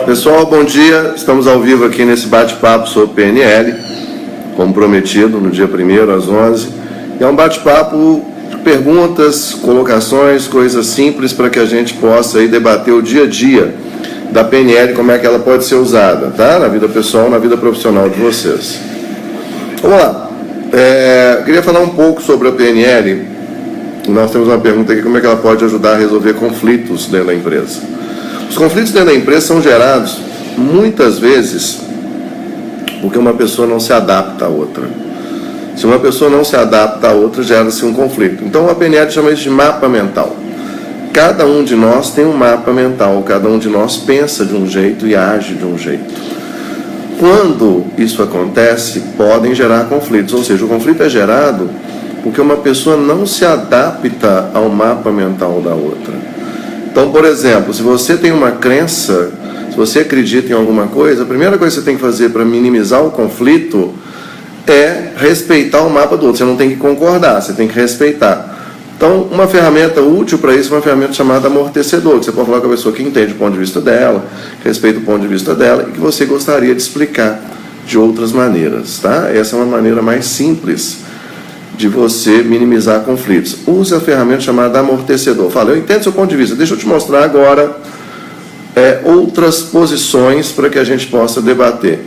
Pessoal, bom dia. Estamos ao vivo aqui nesse bate-papo sobre PNL, como prometido, no dia 1º, às 11h. É um bate-papo de perguntas, colocações, coisas simples para que a gente possa aí debater o dia a dia da PNL, como é que ela pode ser usada, tá? Na vida pessoal, na vida profissional de vocês. Vamos lá. Eu queria falar um pouco sobre a PNL. Nós temos uma pergunta aqui, como é que ela pode ajudar a resolver conflitos dentro da empresa? Os conflitos dentro da empresa são gerados, muitas vezes, porque uma pessoa não se adapta a outra. Se uma pessoa não se adapta a outra, gera-se um conflito. Então, a PNL chama isso de mapa mental. Cada um de nós tem um mapa mental, cada um de nós pensa de um jeito e age de um jeito. Quando isso acontece, podem gerar conflitos, ou seja, o conflito é gerado porque uma pessoa não se adapta ao mapa mental da outra. Então, por exemplo, se você tem uma crença, se você acredita em alguma coisa, a primeira coisa que você tem que fazer para minimizar o conflito é respeitar o mapa do outro. Você não tem que concordar, você tem que respeitar. Então, uma ferramenta útil para isso é uma ferramenta chamada amortecedor, que você pode falar com a pessoa que entende o ponto de vista dela, que respeita o ponto de vista dela e que você gostaria de explicar de outras maneiras, tá? Essa é uma maneira mais simples de você minimizar conflitos. Use a ferramenta chamada amortecedor. Fala, eu entendo seu ponto de vista, deixa eu te mostrar agora outras posições para que a gente possa debater.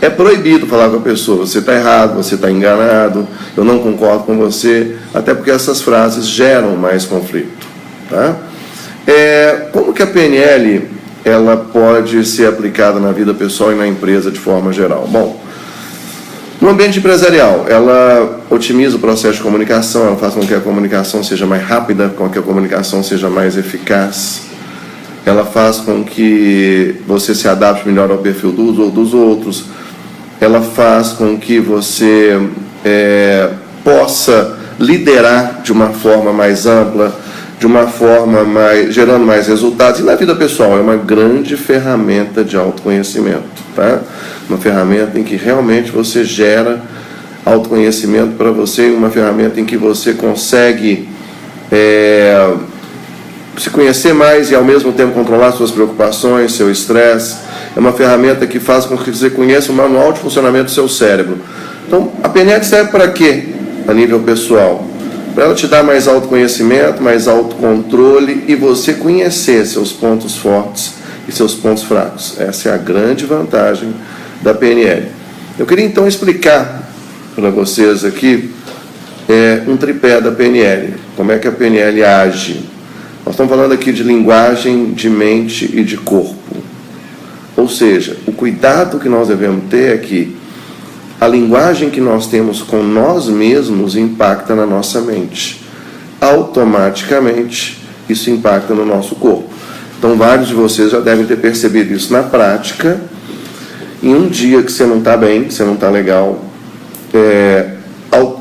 É proibido falar com a pessoa, você está errado, você está enganado, eu não concordo com você, até porque essas frases geram mais conflito. Tá? Como que a PNL ela pode ser aplicada na vida pessoal e na empresa de forma geral? Bom, no ambiente empresarial, ela otimiza o processo de comunicação, ela faz com que a comunicação seja mais rápida, com que a comunicação seja mais eficaz, ela faz com que você se adapte melhor ao perfil dos outros, ela faz com que você possa liderar de uma forma mais ampla, de uma forma gerando mais resultados. E na vida pessoal é uma grande ferramenta de autoconhecimento, tá? Uma ferramenta em que realmente você gera autoconhecimento para você, uma ferramenta em que você consegue se conhecer mais e ao mesmo tempo controlar suas preocupações, seu estresse. É uma ferramenta que faz com que você conheça o manual de funcionamento do seu cérebro. Então, a PNL serve para quê? A nível pessoal. Para ela te dar mais autoconhecimento, mais autocontrole e você conhecer seus pontos fortes e seus pontos fracos. Essa é a grande vantagem da PNL. Eu queria então explicar para vocês aqui um tripé da PNL. Como é que a PNL age? Nós estamos falando aqui de linguagem, de mente e de corpo. Ou seja, o cuidado que nós devemos ter é que a linguagem que nós temos com nós mesmos impacta na nossa mente. Automaticamente, isso impacta no nosso corpo. Então, vários de vocês já devem ter percebido isso na prática. Em um dia que você não está bem, que você não está legal,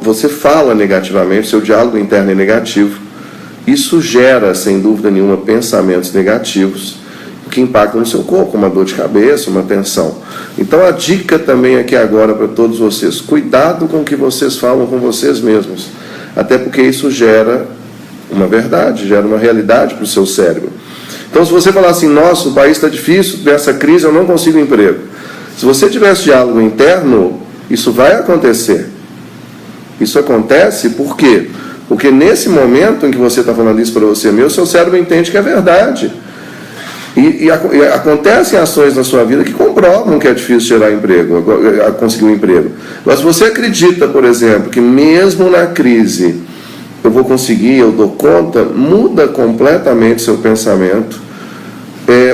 você fala negativamente, seu diálogo interno é negativo. Isso gera, sem dúvida nenhuma, pensamentos negativos que impactam no seu corpo, uma dor de cabeça, uma tensão. Então a dica também aqui agora para todos vocês, cuidado com o que vocês falam com vocês mesmos, até porque isso gera uma verdade, gera uma realidade para o seu cérebro. Então se você falar assim, nossa, o país está difícil, nessa crise eu não consigo emprego. Se você tiver esse diálogo interno, isso vai acontecer. Isso acontece por quê? Porque nesse momento em que você está falando isso para você mesmo, seu cérebro entende que é verdade. E acontecem ações na sua vida que comprovam que é difícil gerar emprego, conseguir um emprego. Mas se você acredita, por exemplo, que mesmo na crise eu vou conseguir, eu dou conta, muda completamente seu pensamento.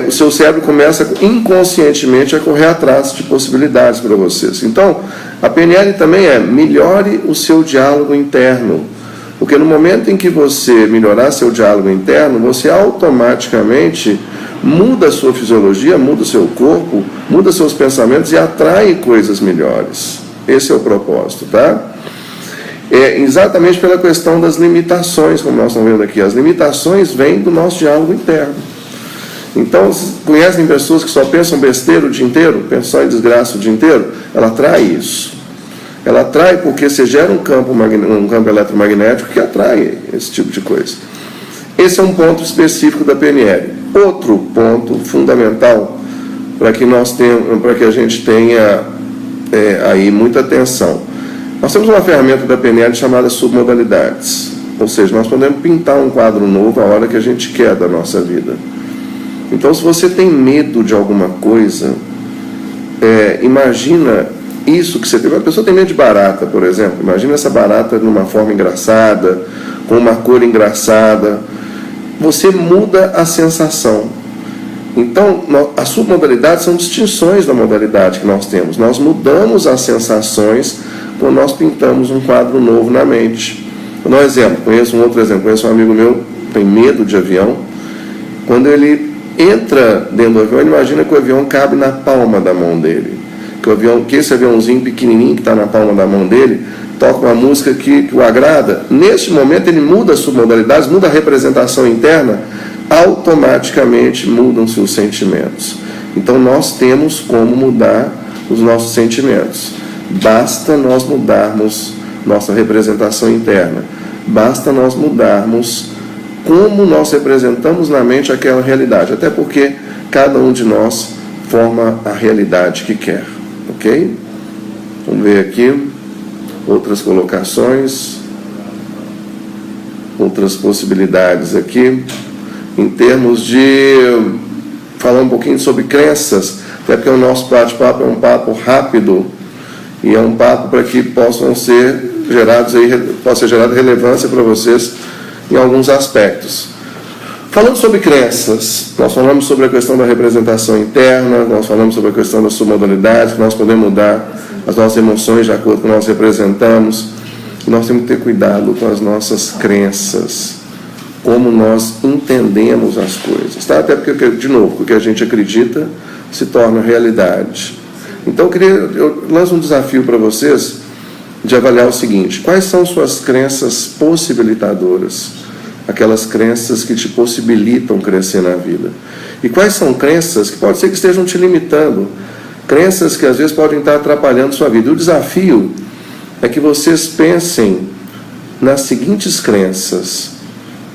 O seu cérebro começa inconscientemente a correr atrás de possibilidades para vocês. Então, a PNL também melhore o seu diálogo interno. Porque no momento em que você melhorar seu diálogo interno, você automaticamente muda a sua fisiologia, muda o seu corpo, muda seus pensamentos e atrai coisas melhores. Esse é o propósito, tá? Exatamente pela questão das limitações, como nós estamos vendo aqui. As limitações vêm do nosso diálogo interno. Então, conhecem pessoas que só pensam besteira o dia inteiro, pensam só em desgraça o dia inteiro? Ela atrai isso. Ela atrai porque você gera um campo eletromagnético que atrai esse tipo de coisa. Esse é um ponto específico da PNL. Outro ponto fundamental para que a gente tenha aí muita atenção. Nós temos uma ferramenta da PNL chamada submodalidades, ou seja, nós podemos pintar um quadro novo a hora que a gente quer da nossa vida. Então, se você tem medo de alguma coisa, imagina isso que você tem. A pessoa tem medo de barata, por exemplo. Imagina essa barata numa forma engraçada, com uma cor engraçada. Você muda a sensação. Então, as submodalidades são distinções da modalidade que nós temos. Nós mudamos as sensações quando nós pintamos um quadro novo na mente. Vou dar um exemplo. Conheço um amigo meu que tem medo de avião. Quando ele entra dentro do avião, ele imagina que o avião cabe na palma da mão dele. Que esse aviãozinho pequenininho que está na palma da mão dele toca uma música que o agrada. Neste momento ele muda as submodalidades, muda a representação interna, automaticamente mudam-se os sentimentos. Então nós temos como mudar os nossos sentimentos. Basta nós mudarmos nossa representação interna. Basta nós mudarmos como nós representamos na mente aquela realidade. Até porque cada um de nós forma a realidade que quer. Ok? Vamos ver aqui outras colocações, outras possibilidades aqui, em termos de falar um pouquinho sobre crenças, até porque o nosso bate-papo é um papo rápido e é um papo para que possa ser gerada relevância para vocês em alguns aspectos. Falando sobre crenças, nós falamos sobre a questão da representação interna, nós falamos sobre a questão da submodalidade, que nós podemos mudar as nossas emoções de acordo com o que nós representamos. E nós temos que ter cuidado com as nossas crenças, como nós entendemos as coisas. Tá? Até porque, de novo, o que a gente acredita se torna realidade. Então, eu lanço um desafio para vocês de avaliar o seguinte: quais são suas crenças possibilitadoras? Aquelas crenças que te possibilitam crescer na vida. E quais são crenças que pode ser que estejam te limitando? Crenças que às vezes podem estar atrapalhando sua vida. O desafio é que vocês pensem nas seguintes crenças.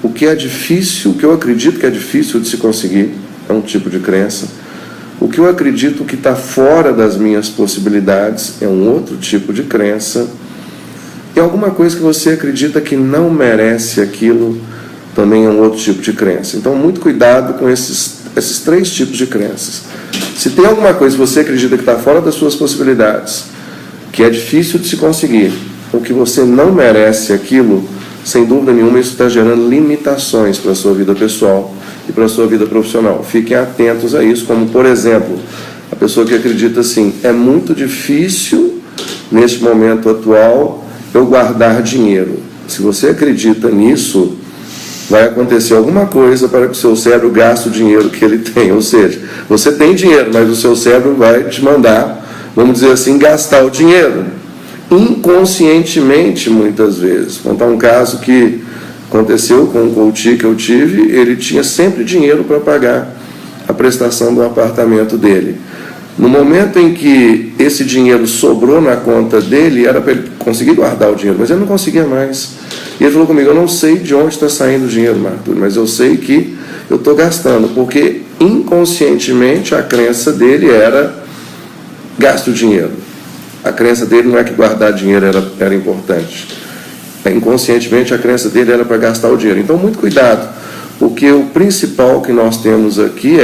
O que é difícil, o que eu acredito que é difícil de se conseguir, é um tipo de crença. O que eu acredito que está fora das minhas possibilidades é um outro tipo de crença. E alguma coisa que você acredita que não merece aquilo também é um outro tipo de crença. Então, muito cuidado com esses 3 tipos de crenças. Se tem alguma coisa que você acredita que está fora das suas possibilidades, que é difícil de se conseguir, ou que você não merece aquilo, sem dúvida nenhuma, isso está gerando limitações para a sua vida pessoal e para a sua vida profissional. Fiquem atentos a isso, como, por exemplo, a pessoa que acredita assim: é muito difícil, neste momento atual, eu guardar dinheiro. Se você acredita nisso, vai acontecer alguma coisa para que o seu cérebro gaste o dinheiro que ele tem. Ou seja, você tem dinheiro, mas o seu cérebro vai te mandar, vamos dizer assim, gastar o dinheiro. Inconscientemente, muitas vezes. Vou contar um caso que aconteceu com um coach que eu tive. Ele tinha sempre dinheiro para pagar a prestação do apartamento dele. No momento em que esse dinheiro sobrou na conta dele, era para ele conseguir guardar o dinheiro, mas ele não conseguia mais. E ele falou comigo: eu não sei de onde está saindo o dinheiro, Marco, mas eu sei que eu estou gastando, porque inconscientemente a crença dele era: gaste o dinheiro. A crença dele não é que guardar dinheiro era importante. Inconscientemente a crença dele era para gastar o dinheiro. Então, muito cuidado, porque o principal que nós temos aqui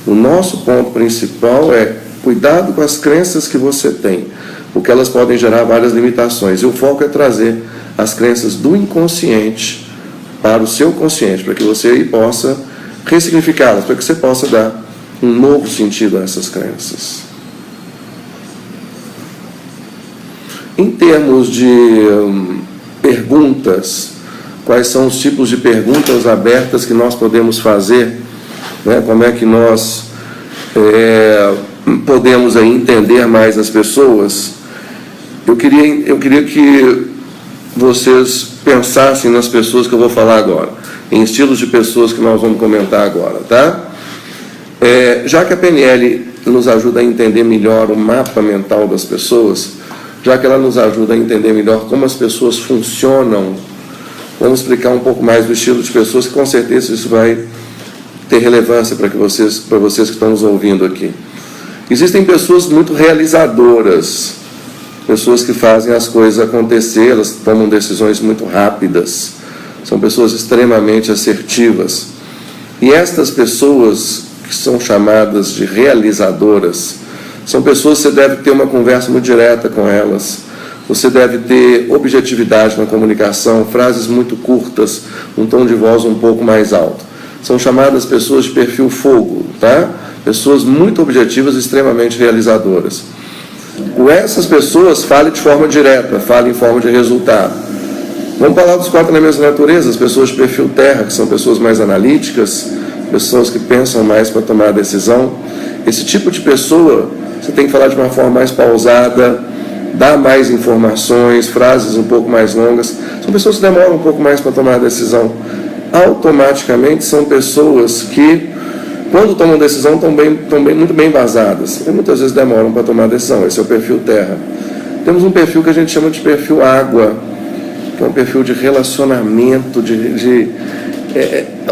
o nosso ponto principal é cuidado com as crenças que você tem, porque elas podem gerar várias limitações. E o foco é trazer as crenças do inconsciente para o seu consciente, para que você aí possa ressignificá-las, para que você possa dar um novo sentido a essas crenças. Em termos de perguntas, quais são os tipos de perguntas abertas que nós podemos fazer, né? Como é que nós podemos aí entender mais as pessoas? Eu queria que vocês pensassem nas pessoas que eu vou falar agora, em estilos de pessoas que nós vamos comentar agora, tá? Já que a PNL nos ajuda a entender melhor o mapa mental das pessoas, já que ela nos ajuda a entender melhor como as pessoas funcionam, vamos explicar um pouco mais do estilo de pessoas, que com certeza isso vai ter relevância para vocês que estão nos ouvindo aqui. Existem pessoas muito realizadoras, pessoas que fazem as coisas acontecer, elas tomam decisões muito rápidas, são pessoas extremamente assertivas. E estas pessoas que são chamadas de realizadoras, são pessoas que você deve ter uma conversa muito direta com elas, você deve ter objetividade na comunicação, frases muito curtas, um tom de voz um pouco mais alto. São chamadas pessoas de perfil fogo, tá? Pessoas muito objetivas e extremamente realizadoras. Com essas pessoas, fale de forma direta, fale em forma de resultado. Vamos falar dos 4 elementos da natureza, as pessoas de perfil terra, que são pessoas mais analíticas, pessoas que pensam mais para tomar a decisão. Esse tipo de pessoa, você tem que falar de uma forma mais pausada, dar mais informações, frases um pouco mais longas. São pessoas que demoram um pouco mais para tomar a decisão. Automaticamente são pessoas que, quando tomam decisão, estão muito bem embasadas. E muitas vezes demoram para tomar a decisão. Esse é o perfil terra. Temos um perfil que a gente chama de perfil água, que é um perfil de relacionamento,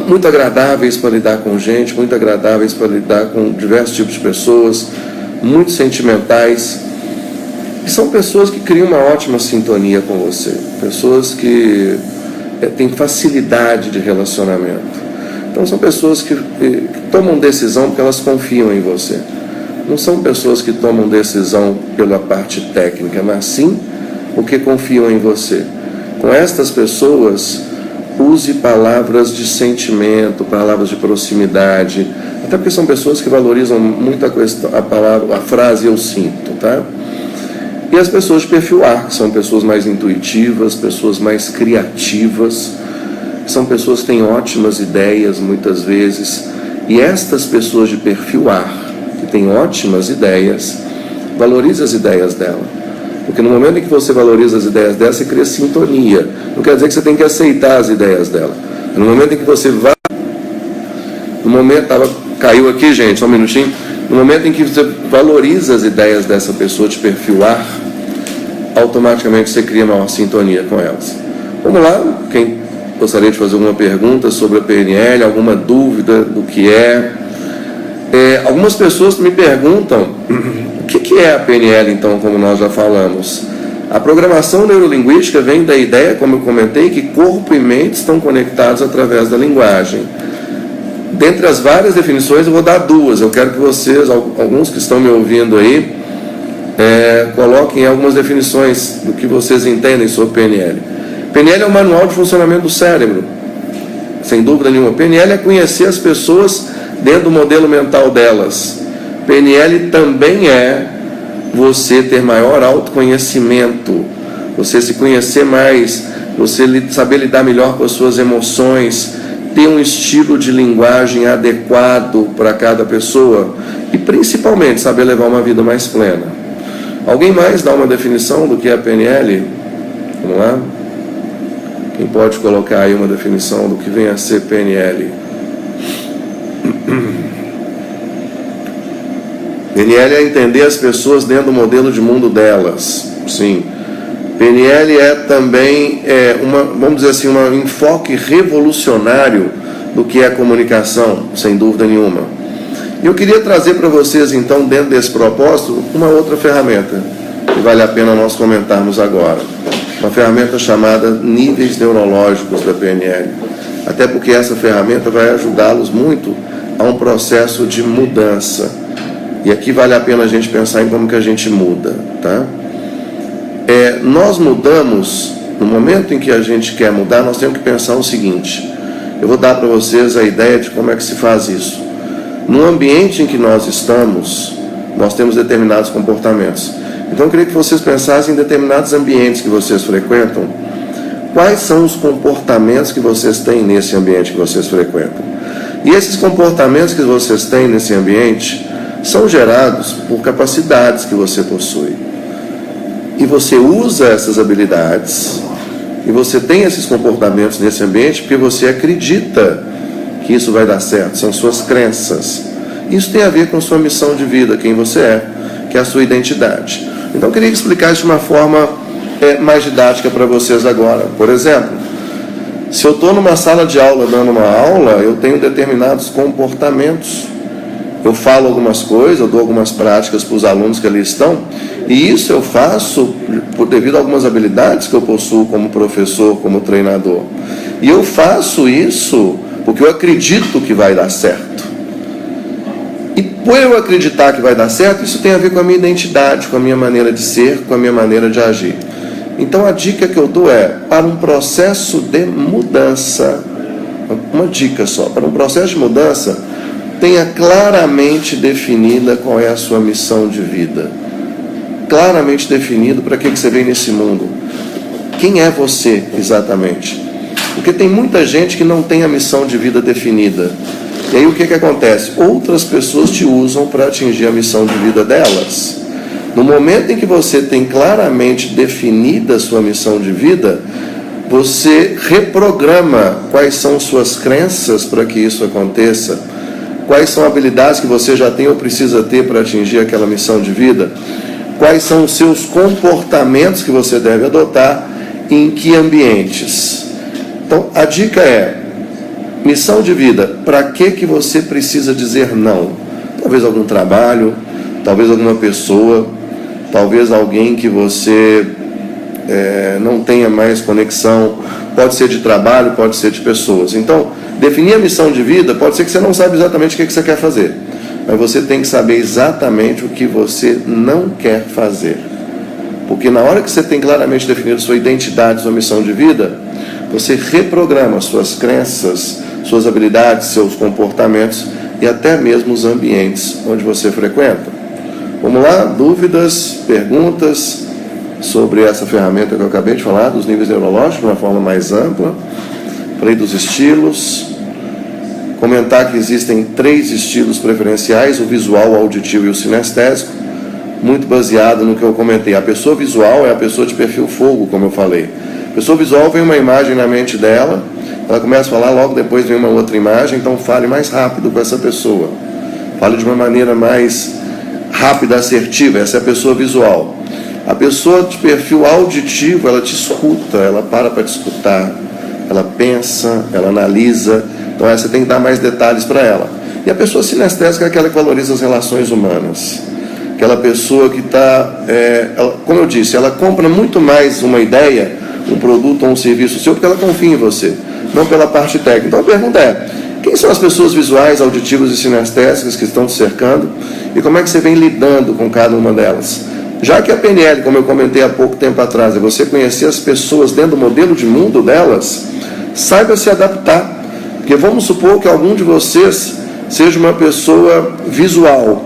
muito agradáveis para lidar com gente, muito agradáveis para lidar com diversos tipos de pessoas, muito sentimentais. E são pessoas que criam uma ótima sintonia com você, pessoas que têm facilidade de relacionamento. Então são pessoas que tomam decisão porque elas confiam em você. Não são pessoas que tomam decisão pela parte técnica, mas sim porque confiam em você. Com estas pessoas, use palavras de sentimento, palavras de proximidade, até porque são pessoas que valorizam muito a frase "eu sinto", tá? E as pessoas de perfil ar, que são pessoas mais intuitivas, pessoas mais criativas, são pessoas que têm ótimas ideias muitas vezes. E estas pessoas de perfil ar, que têm ótimas ideias, valorize as ideias dela. Porque no momento em que você valoriza as ideias dela, você cria sintonia. Não quer dizer que você tem que aceitar as ideias dela. No momento em que você vai... Caiu aqui, gente, só um minutinho. No momento em que você valoriza as ideias dessa pessoa de perfil ar, automaticamente você cria uma sintonia com elas. Vamos lá, quem gostaria de fazer alguma pergunta sobre a PNL, alguma dúvida do que é? Algumas pessoas me perguntam o que é a PNL, então, como nós já falamos. A programação neurolinguística vem da ideia, como eu comentei, que corpo e mente estão conectados através da linguagem. Dentre as várias definições, eu vou dar 2. Eu quero que vocês, alguns que estão me ouvindo aí, coloquem algumas definições do que vocês entendem sobre PNL. PNL é o manual de funcionamento do cérebro, sem dúvida nenhuma. PNL é conhecer as pessoas dentro do modelo mental delas. PNL também é você ter maior autoconhecimento, você se conhecer mais, você saber lidar melhor com as suas emoções, ter um estilo de linguagem adequado para cada pessoa e principalmente saber levar uma vida mais plena. Alguém mais dá uma definição do que é a PNL? Vamos lá? Quem pode colocar aí uma definição do que vem a ser PNL? PNL é entender as pessoas dentro do modelo de mundo delas. Sim. PNL é também, vamos dizer assim, um enfoque revolucionário do que é a comunicação, sem dúvida nenhuma. E eu queria trazer para vocês, então, dentro desse propósito, uma outra ferramenta que vale a pena nós comentarmos agora. Uma ferramenta chamada níveis neurológicos da PNL. Até porque essa ferramenta vai ajudá-los muito a um processo de mudança. E aqui vale a pena a gente pensar em como que a gente muda, tá? Nós mudamos, no momento em que a gente quer mudar, nós temos que pensar o seguinte. Eu vou dar para vocês a ideia de como é que se faz isso. No ambiente em que nós estamos, nós temos determinados comportamentos. Então eu queria que vocês pensassem em determinados ambientes que vocês frequentam. Quais são os comportamentos que vocês têm nesse ambiente que vocês frequentam? E esses comportamentos que vocês têm nesse ambiente são gerados por capacidades que você possui. E você usa essas habilidades, e você tem esses comportamentos nesse ambiente porque você acredita que isso vai dar certo, são suas crenças. Isso tem a ver com sua missão de vida, quem você é, que é a sua identidade. Então eu queria explicar isso de uma forma mais didática para vocês agora. Por exemplo, se eu estou numa sala de aula dando uma aula, eu tenho determinados comportamentos Eu falo algumas coisas, eu dou algumas práticas para os alunos que ali estão, e isso eu faço devido a algumas habilidades que eu possuo como professor, como treinador. E eu faço isso porque eu acredito que vai dar certo. E por eu acreditar que vai dar certo, isso tem a ver com a minha identidade, com a minha maneira de ser, com a minha maneira de agir. Então a dica que eu dou é, para um processo de mudança, uma dica só, para um processo de mudança, tenha claramente definida qual é a sua missão de vida. Claramente definido para que você veio nesse mundo. Quem é você exatamente? Porque tem muita gente que não tem a missão de vida definida. E aí o que acontece? Outras pessoas te usam para atingir a missão de vida delas. No momento em que você tem claramente definida a sua missão de vida, você reprograma quais são suas crenças para que isso aconteça, quais são habilidades que você já tem ou precisa ter para atingir aquela missão de vida, quais são os seus comportamentos que você deve adotar, em que ambientes. Então, a dica é, missão de vida, para que você precisa dizer não? Talvez algum trabalho, talvez alguma pessoa, talvez alguém que você não tenha mais conexão, pode ser de trabalho, pode ser de pessoas. Então, definir a missão de vida, pode ser que você não saiba exatamente o que você quer fazer, mas você tem que saber exatamente o que você não quer fazer. Porque na hora que você tem claramente definido sua identidade, sua missão de vida, você reprograma suas crenças, suas habilidades, seus comportamentos e até mesmo os ambientes onde você frequenta. Vamos lá? Dúvidas, perguntas sobre essa ferramenta que eu acabei de falar, dos níveis neurológicos, de uma forma mais ampla. Falei dos estilos. Comentar que existem 3 estilos preferenciais, o visual, o auditivo e o sinestésico, muito baseado no que eu comentei. A pessoa visual é a pessoa de perfil fogo, como eu falei. A pessoa visual vem uma imagem na mente dela, ela começa a falar, logo depois vem uma outra imagem, então fale mais rápido com essa pessoa. Fale de uma maneira mais rápida, assertiva, essa é a pessoa visual. A pessoa de perfil auditivo, ela te escuta, ela para te escutar, ela pensa, ela analisa, então essa tem que dar mais detalhes para ela. E a pessoa sinestésica é aquela que valoriza as relações humanas, aquela pessoa que está, como eu disse, ela compra muito mais uma ideia, um produto ou um serviço seu, porque ela confia em você, não pela parte técnica. Então a pergunta é, quem são as pessoas visuais, auditivas e sinestésicas que estão te cercando e como é que você vem lidando com cada uma delas? Já que a PNL, como eu comentei há pouco tempo atrás, é você conhecer as pessoas dentro do modelo de mundo delas, saiba se adaptar. Porque vamos supor que algum de vocês seja uma pessoa visual.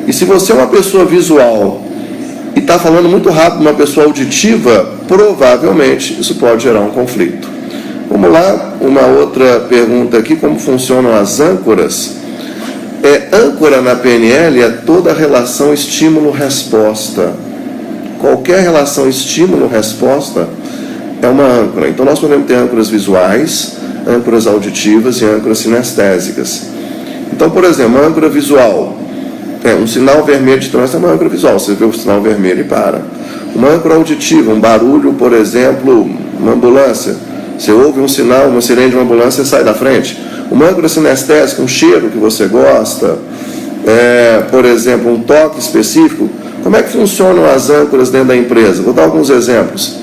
E se você é uma pessoa visual e está falando muito rápido, uma pessoa auditiva, provavelmente isso pode gerar um conflito. Vamos lá, uma outra pergunta aqui, como funcionam as âncoras? Âncora na PNL é toda a relação estímulo-resposta. Qualquer relação estímulo-resposta é uma âncora. Então nós podemos ter âncoras visuais, âncoras auditivas e âncoras sinestésicas. Então, por exemplo, uma âncora visual, um sinal vermelho de trânsito é uma âncora visual, você vê o sinal vermelho e para. Uma âncora auditiva, um barulho, por exemplo, uma ambulância, você ouve um sinal, uma sirene de uma ambulância, você sai da frente. Uma âncora sinestésica, um cheiro que você gosta, por exemplo, um toque específico. Como é que funcionam as âncoras dentro da empresa? Vou dar alguns exemplos.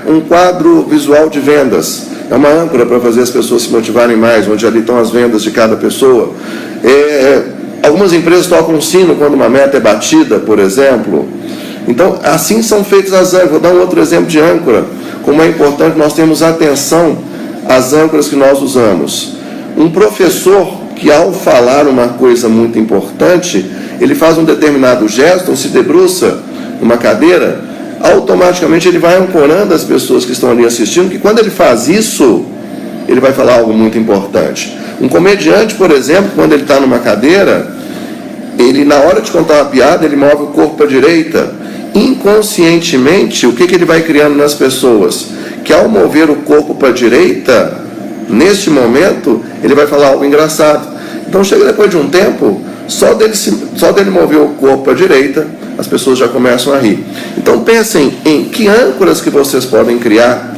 Um quadro visual de vendas é uma âncora para fazer as pessoas se motivarem mais, onde ali estão as vendas de cada pessoa. Algumas empresas tocam um sino quando uma meta é batida, por exemplo. Então, assim são feitas as âncoras. Vou dar um outro exemplo de âncora. Como é importante nós termos atenção às âncoras que nós usamos. Um professor que, ao falar uma coisa muito importante, ele faz um determinado gesto, ou se debruça numa cadeira, automaticamente ele vai ancorando as pessoas que estão ali assistindo, que quando ele faz isso, ele vai falar algo muito importante. Um comediante, por exemplo, quando ele está numa cadeira, ele, na hora de contar uma piada, ele move o corpo para a direita. Inconscientemente, o que ele vai criando nas pessoas? Que ao mover o corpo para a direita, neste momento, ele vai falar algo engraçado. Então chega depois de um tempo, só dele mover o corpo para a direita, as pessoas já começam a rir. Então pensem em que âncoras que vocês podem criar,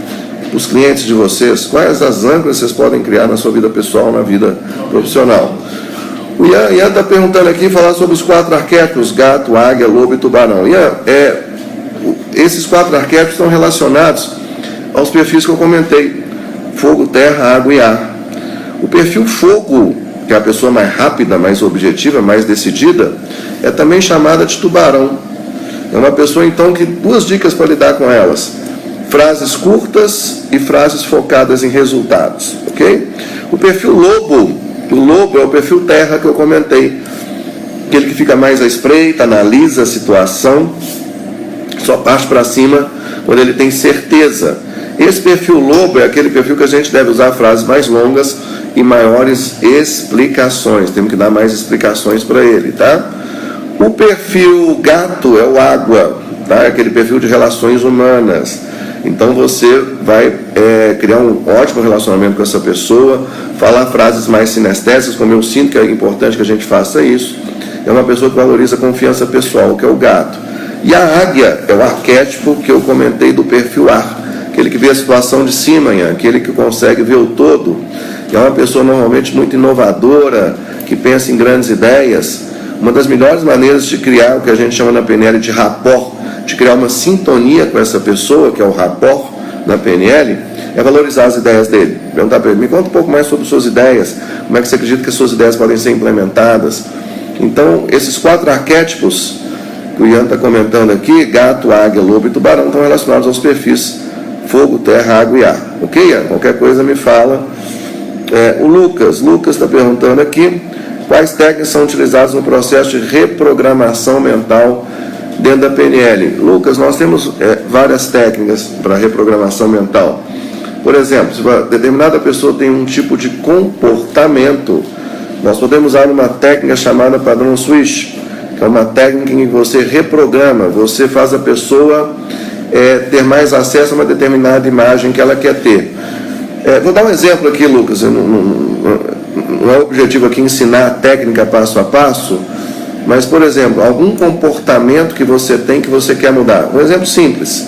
os clientes de vocês, quais as âncoras vocês podem criar na sua vida pessoal, na vida profissional. O Ian está perguntando aqui, falar sobre os 4 arquétipos, gato, águia, lobo e tubarão. Ian, esses 4 arquétipos estão relacionados aos perfis que eu comentei: fogo, terra, água e ar. O perfil fogo, que é a pessoa mais rápida, mais objetiva, mais decidida, é também chamada de tubarão. É uma pessoa, então, que 2 dicas para lidar com elas: frases curtas e frases focadas em resultados, ok? O perfil lobo, o lobo é o perfil terra que eu comentei, aquele que fica mais à espreita, analisa a situação, só parte para cima quando ele tem certeza. Esse perfil lobo é aquele perfil que a gente deve usar frases mais longas e maiores explicações, temos que dar mais explicações para ele, tá? O perfil gato é o água, tá? Aquele perfil de relações humanas. Então você vai criar um ótimo relacionamento com essa pessoa, falar frases mais sinestésicas, como eu sinto que é importante que a gente faça isso. É uma pessoa que valoriza a confiança pessoal, que é o gato. E a águia é o arquétipo que eu comentei do perfil ar, aquele que vê a situação de cima, aquele que consegue ver o todo. É uma pessoa normalmente muito inovadora, que pensa em grandes ideias. Uma das melhores maneiras de criar o que a gente chama na PNL de rapport, de criar uma sintonia com essa pessoa, que é o rapport na PNL, é valorizar as ideias dele. Perguntar para ele: me conta um pouco mais sobre suas ideias, como é que você acredita que as suas ideias podem ser implementadas. Então, esses 4 arquétipos que o Ian está comentando aqui, gato, águia, lobo e tubarão, estão relacionados aos perfis fogo, terra, água e ar. Ok, Ian? Qualquer coisa me fala. O Lucas está perguntando aqui: quais técnicas são utilizadas no processo de reprogramação mental dentro da PNL? Lucas, nós temos várias técnicas para reprogramação mental. Por exemplo, se uma determinada pessoa tem um tipo de comportamento, nós podemos usar uma técnica chamada padrão switch, que é uma técnica em que você reprograma, você faz a pessoa ter mais acesso a uma determinada imagem que ela quer ter. Vou dar um exemplo aqui, Lucas. Não é o objetivo aqui ensinar a técnica passo a passo, mas, por exemplo, algum comportamento que você tem que você quer mudar. Um exemplo simples: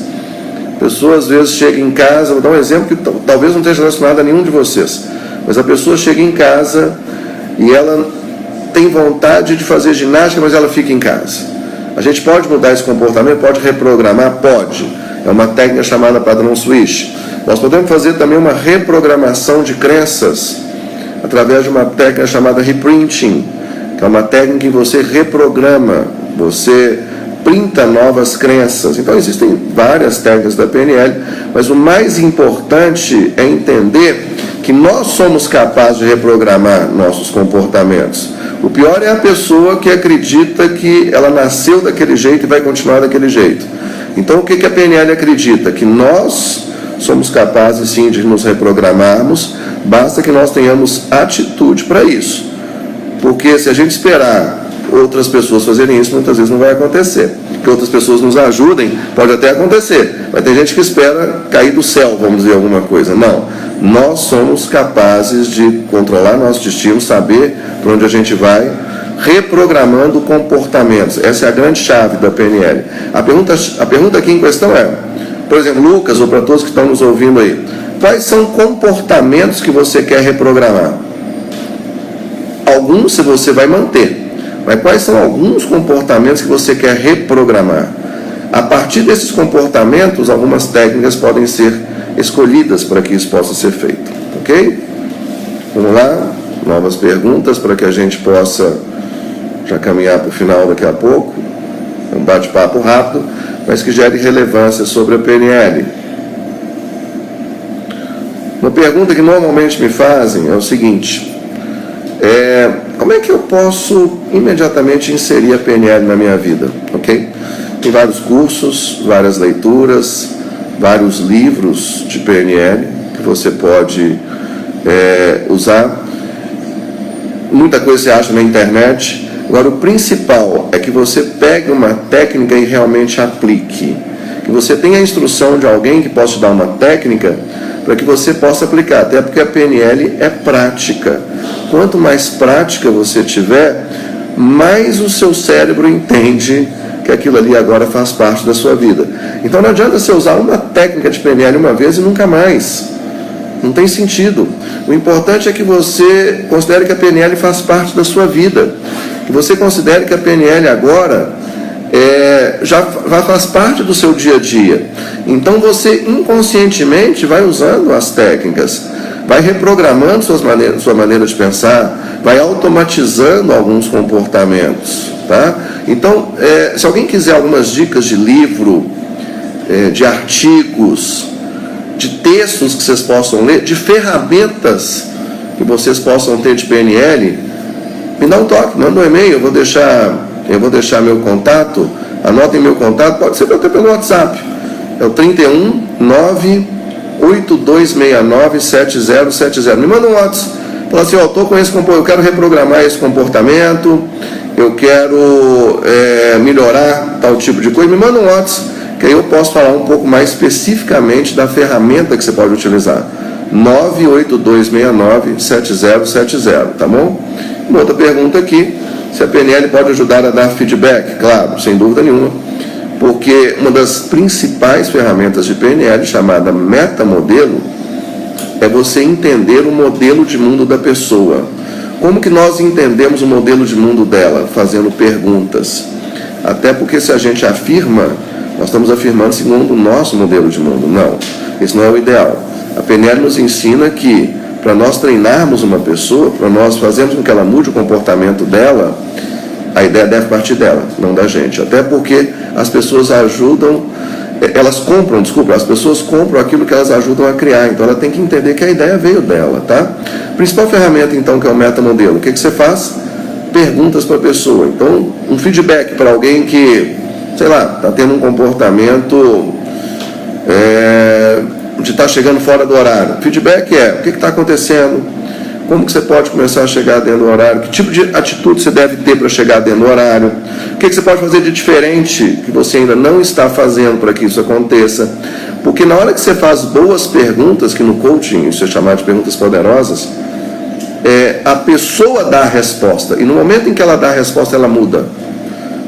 a pessoa às vezes chega em casa, vou dar um exemplo que talvez não esteja relacionado a nenhum de vocês, mas a pessoa chega em casa e ela tem vontade de fazer ginástica, mas ela fica em casa. A gente pode mudar esse comportamento? Pode reprogramar? Pode. É uma técnica chamada padrão switch. Nós podemos fazer também uma reprogramação de crenças através de uma técnica chamada reprinting, que é uma técnica em que você reprograma, você printa novas crenças. Então existem várias técnicas da PNL, mas o mais importante é entender que nós somos capazes de reprogramar nossos comportamentos. O pior é a pessoa que acredita que ela nasceu daquele jeito e vai continuar daquele jeito. Então o que a PNL acredita? Que nós somos capazes sim de nos reprogramarmos, basta que nós tenhamos atitude para isso. Porque se a gente esperar outras pessoas fazerem isso, muitas vezes não vai acontecer. Que outras pessoas nos ajudem, pode até acontecer, mas tem gente que espera cair do céu, vamos dizer alguma coisa. Não, nós somos capazes de controlar nosso destino, saber para onde a gente vai, reprogramando comportamentos. Essa é a grande chave da PNL. A pergunta aqui em questão é, por exemplo, Lucas, ou para todos que estão nos ouvindo aí, quais são comportamentos que você quer reprogramar? Alguns você vai manter, mas quais são alguns comportamentos que você quer reprogramar? A partir desses comportamentos, algumas técnicas podem ser escolhidas para que isso possa ser feito, ok? Vamos lá, novas perguntas para que a gente possa já caminhar para o final daqui a pouco. Um bate-papo rápido, mas que gere relevância sobre a PNL. Uma pergunta que normalmente me fazem é o seguinte: como é que eu posso imediatamente inserir a PNL na minha vida? Ok? Tem vários cursos, várias leituras, vários livros de PNL que você pode usar. Muita coisa você acha na internet. Agora, o principal é que você pegue uma técnica e realmente aplique. Que você tenha a instrução de alguém que possa te dar uma técnica para que você possa aplicar. Até porque a PNL é prática. Quanto mais prática você tiver, mais o seu cérebro entende que aquilo ali agora faz parte da sua vida. Então não adianta você usar uma técnica de PNL uma vez e nunca mais. não tem sentido. O importante é que você considere que a PNL faz parte da sua vida, que você considere que a PNL agora já faz parte do seu dia a dia. Então você inconscientemente vai usando as técnicas, vai reprogramando sua maneira de pensar, vai automatizando alguns comportamentos, tá? Então, se alguém quiser algumas dicas de livro, de artigos, de textos que vocês possam ler, de ferramentas que vocês possam ter de PNL, me dá um toque, manda um e-mail, eu vou deixar meu contato, anotem meu contato, pode ser até pelo WhatsApp, é o 31 98269 7070. Me manda um WhatsApp, fala assim, eu quero reprogramar esse comportamento, eu quero melhorar tal tipo de coisa, me manda um WhatsApp, que aí eu posso falar um pouco mais especificamente da ferramenta que você pode utilizar. 98269 7070, tá bom? Uma outra pergunta aqui, se a PNL pode ajudar a dar feedback? Claro, sem dúvida nenhuma, porque uma das principais ferramentas de PNL, chamada metamodelo, é você entender o modelo de mundo da pessoa. Como que nós entendemos o modelo de mundo dela? Fazendo perguntas. Até porque se a gente afirma, nós estamos afirmando segundo o nosso modelo de mundo. Não, isso não é o ideal. A PNL nos ensina que para nós treinarmos uma pessoa, para nós fazermos com que ela mude o comportamento dela, a ideia deve partir dela, não da gente. Até porque as pessoas as pessoas compram aquilo que elas ajudam a criar. Então ela tem que entender que a ideia veio dela, tá? A principal ferramenta, então, que é o metamodelo. O que você faz? Perguntas para a pessoa. Então, um feedback para alguém que, sei lá, está tendo um comportamento de estar chegando fora do horário. Feedback o que está acontecendo? Como que você pode começar a chegar dentro do horário? Que tipo de atitude você deve ter para chegar dentro do horário? O que você pode fazer de diferente que você ainda não está fazendo para que isso aconteça? Porque na hora que você faz boas perguntas, que no coaching isso é chamado de perguntas poderosas, a pessoa dá a resposta. E no momento em que ela dá a resposta, ela muda.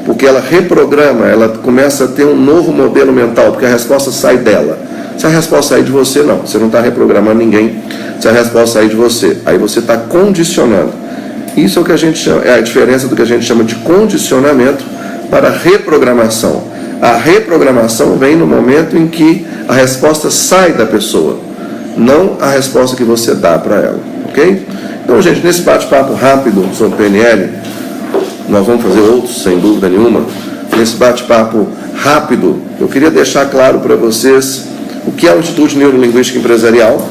Porque ela reprograma, ela começa a ter um novo modelo mental, porque a resposta sai dela. Se a resposta sair de você, não. Você não está reprogramando ninguém. Se a resposta sair de você, aí você está condicionando. Isso é o que a gente chama, é a diferença do que a gente chama de condicionamento para reprogramação. A reprogramação vem no momento em que a resposta sai da pessoa, não a resposta que você dá para ela, ok? Então, gente, nesse bate-papo rápido sobre PNL, nós vamos fazer outros, sem dúvida nenhuma. Nesse bate-papo rápido, eu queria deixar claro para vocês o que é o Instituto Neurolinguística Empresarial.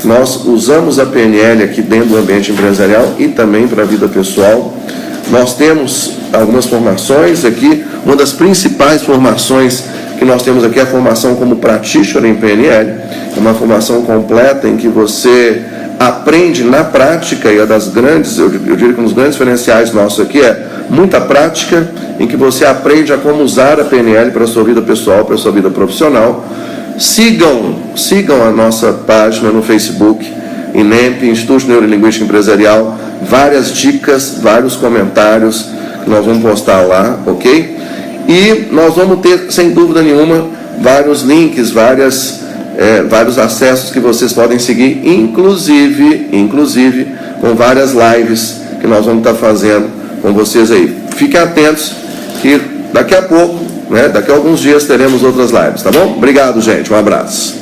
Nós usamos a PNL aqui dentro do ambiente empresarial e também para a vida pessoal. Nós temos algumas formações aqui. Uma das principais formações que nós temos aqui é a formação como practitioner em PNL. É uma formação completa em que você aprende na prática, e é das grandes, eu diria que um dos grandes diferenciais nossos aqui é muita prática, em que você aprende a como usar a PNL para a sua vida pessoal, para a sua vida profissional. Sigam a nossa página no Facebook, INEMP, Instituto Neurolinguística Empresarial, várias dicas, vários comentários que nós vamos postar lá, ok? E nós vamos ter, sem dúvida nenhuma, vários links, vários acessos que vocês podem seguir, inclusive com várias lives que nós vamos estar fazendo com vocês aí. Fiquem atentos que daqui a pouco, daqui a alguns dias teremos outras lives, tá bom? Obrigado, gente. Um abraço.